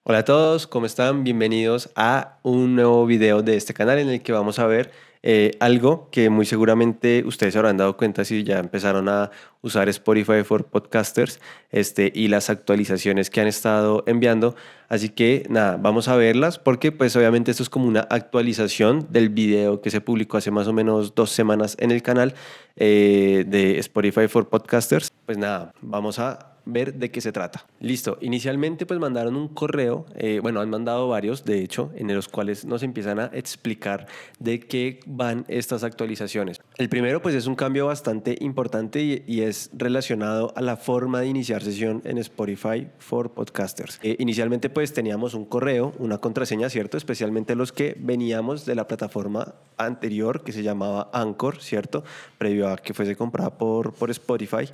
Hola a todos, ¿cómo están? Bienvenidos a un nuevo video de este canal en el que vamos a ver algo que muy seguramente ustedes se habrán dado cuenta si ya empezaron a usar Spotify for Podcasters y las actualizaciones que han estado enviando. Así que nada, vamos a verlas porque pues obviamente esto es como una actualización del video que se publicó hace más o menos 2 semanas en el canal de Spotify for Podcasters. Pues nada, vamos a ver de qué se trata. Listo, inicialmente pues mandaron un correo, bueno, han mandado varios de hecho, en los cuales nos empiezan a explicar de qué van estas actualizaciones. El primero pues es un cambio bastante importante y es relacionado a la forma de iniciar sesión en Spotify for Podcasters. Inicialmente pues teníamos un correo, una contraseña, ¿cierto? Especialmente los que veníamos de la plataforma anterior que se llamaba Anchor, ¿cierto? Previo a que fuese comprada por Spotify.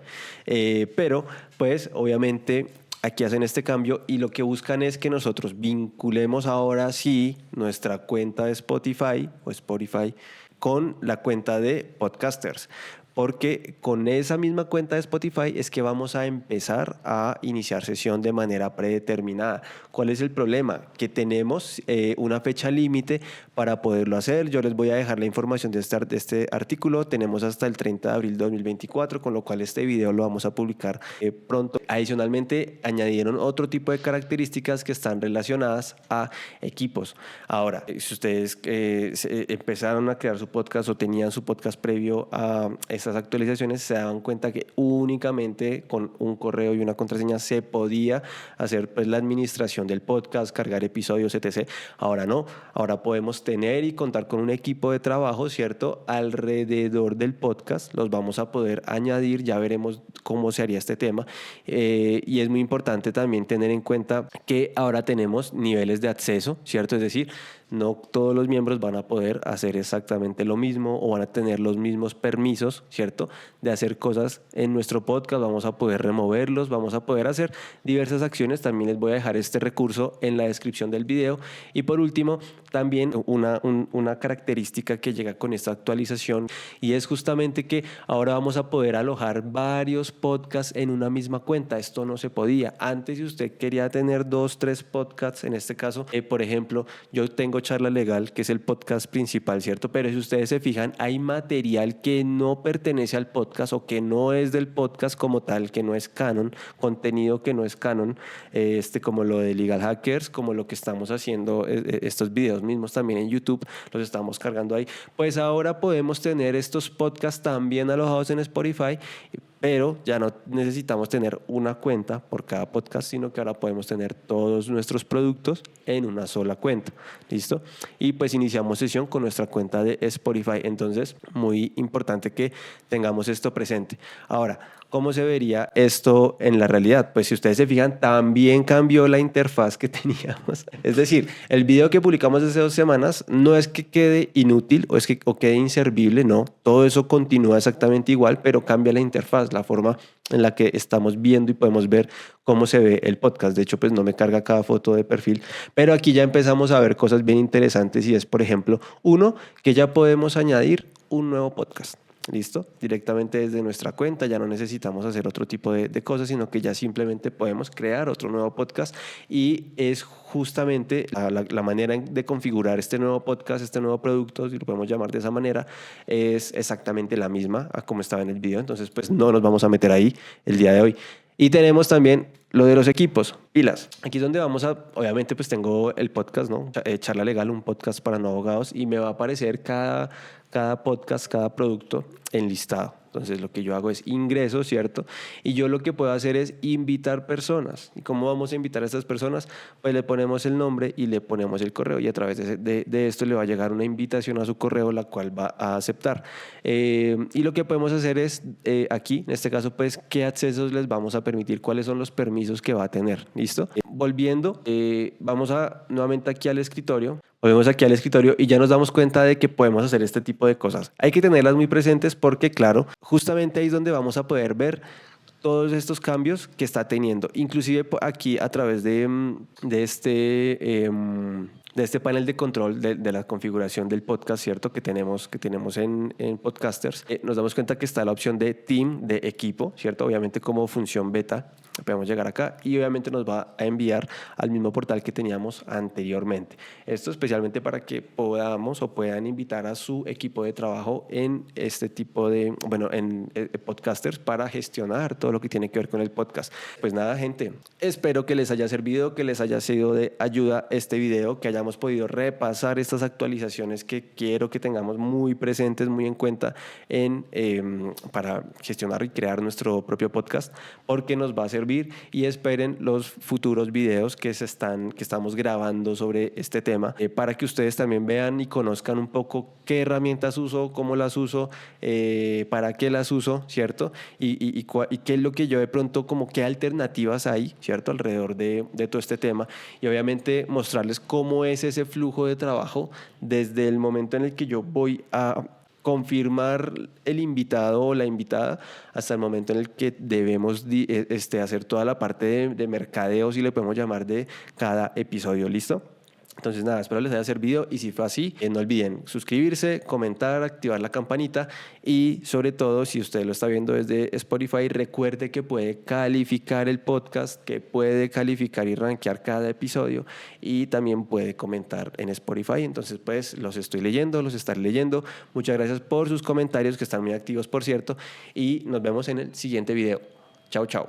Pero pues obviamente aquí hacen este cambio y lo que buscan es que nosotros vinculemos ahora sí nuestra cuenta de Spotify o Spotify con la cuenta de Podcasters. Porque con esa misma cuenta de Spotify es que vamos a empezar a iniciar sesión de manera predeterminada. ¿Cuál es el problema? Que tenemos una fecha límite para poderlo hacer. Yo les voy a dejar la información de este artículo. Tenemos hasta el 30 de abril de 2024, con lo cual este video lo vamos a publicar pronto. Adicionalmente, añadieron otro tipo de características que están relacionadas a equipos. Ahora, si ustedes empezaron a crear su podcast o tenían su podcast previo a estas actualizaciones, se daban cuenta que únicamente con un correo y una contraseña se podía hacer pues la administración del podcast, cargar episodios, etc. Ahora no, ahora podemos tener y contar con un equipo de trabajo, ¿cierto? Alrededor del podcast los vamos a poder añadir, ya veremos cómo se haría este tema. Y es muy importante también tener en cuenta que ahora tenemos niveles de acceso, ¿cierto? Es decir, no todos los miembros van a poder hacer exactamente lo mismo o van a tener los mismos permisos, ¿cierto? De hacer cosas en nuestro podcast, vamos a poder removerlos, vamos a poder hacer diversas acciones. También les voy a dejar este recurso en la descripción del video. Y por último, también una característica que llega con esta actualización y es justamente que ahora vamos a poder alojar varios podcasts en una misma cuenta. Esto no se podía. Antes, si usted quería tener 2, 3 podcasts, en este caso, por ejemplo, yo tengo Charla Legal, que es el podcast principal, ¿cierto? Pero si ustedes se fijan, hay material que no pertenece al podcast o que no es del podcast como tal, que no es canon, contenido que no es canon, como lo de Legal Hackers, como lo que estamos haciendo, estos videos mismos también en YouTube, los estamos cargando ahí. Pues ahora podemos tener estos podcasts también alojados en Spotify, pero ya no necesitamos tener una cuenta por cada podcast, sino que ahora podemos tener todos nuestros productos en una sola cuenta. ¿Listo? Y pues iniciamos sesión con nuestra cuenta de Spotify. Entonces, muy importante que tengamos esto presente. Ahora, ¿cómo se vería esto en la realidad? Pues si ustedes se fijan, también cambió la interfaz que teníamos. Es decir, el video que publicamos hace 2 semanas no es que quede inútil o quede inservible, no. Todo eso continúa exactamente igual, pero cambia la interfaz, la forma en la que estamos viendo y podemos ver cómo se ve el podcast. De hecho, pues no me carga cada foto de perfil, pero aquí ya empezamos a ver cosas bien interesantes y es, por ejemplo, uno, que ya podemos añadir un nuevo podcast. ¿Listo? Directamente desde nuestra cuenta, ya no necesitamos hacer otro tipo de cosas, sino que ya simplemente podemos crear otro nuevo podcast y es justamente la manera de configurar este nuevo podcast, este nuevo producto, si lo podemos llamar de esa manera, es exactamente la misma a como estaba en el video. Entonces, pues no nos vamos a meter ahí el día de hoy. Y tenemos también lo de los equipos, pilas. Aquí es donde vamos a, obviamente pues tengo el podcast, ¿no? Charla Legal, un podcast para no abogados y me va a aparecer cada podcast, cada producto enlistado. Entonces lo que yo hago es ingreso, ¿cierto? Y yo lo que puedo hacer es invitar personas. ¿Y cómo vamos a invitar a estas personas? Pues le ponemos el nombre y le ponemos el correo y a través de esto le va a llegar una invitación a su correo, la cual va a aceptar. Y lo que podemos hacer es aquí, en este caso, pues, qué accesos les vamos a permitir, cuáles son los permisos que va a tener. ¿Listo? Volviendo, vamos nuevamente aquí al escritorio. Volvemos aquí al escritorio y ya nos damos cuenta de que podemos hacer este tipo de cosas. Hay que tenerlas muy presentes porque, claro, justamente ahí es donde vamos a poder ver todos estos cambios que está teniendo. Inclusive aquí a través de este panel de control de la configuración del podcast, ¿cierto? Que tenemos en Podcasters, nos damos cuenta que está la opción de team, de equipo, ¿cierto? Obviamente como función beta. podemos llegar acá y obviamente nos va a enviar al mismo portal que teníamos anteriormente. Esto especialmente para que podamos o puedan invitar a su equipo de trabajo en este tipo de, en podcasters para gestionar todo lo que tiene que ver con el podcast. Pues nada, gente, espero que les haya servido, que les haya sido de ayuda este video, que hayamos podido repasar estas actualizaciones que quiero que tengamos muy presentes, muy en cuenta para gestionar y crear nuestro propio podcast, porque nos va a servir. Y esperen los futuros videos que estamos grabando sobre este tema, para que ustedes también vean y conozcan un poco qué herramientas uso, cómo las uso, para qué las uso, ¿cierto? Y qué es lo que yo de pronto, como qué alternativas hay, ¿cierto? Alrededor de todo este tema. Y obviamente mostrarles cómo es ese flujo de trabajo desde el momento en el que yo voy a confirmar el invitado o la invitada hasta el momento en el que debemos hacer toda la parte de mercadeo, si le podemos llamar, de cada episodio. ¿Listo? Entonces nada, espero les haya servido y si fue así, no olviden suscribirse, comentar, activar la campanita y sobre todo, si usted lo está viendo desde Spotify, recuerde que puede calificar el podcast, que puede calificar y rankear cada episodio y también puede comentar en Spotify. Entonces pues los estaré leyendo. Muchas gracias por sus comentarios, que están muy activos, por cierto, y nos vemos en el siguiente video. Chao, chao.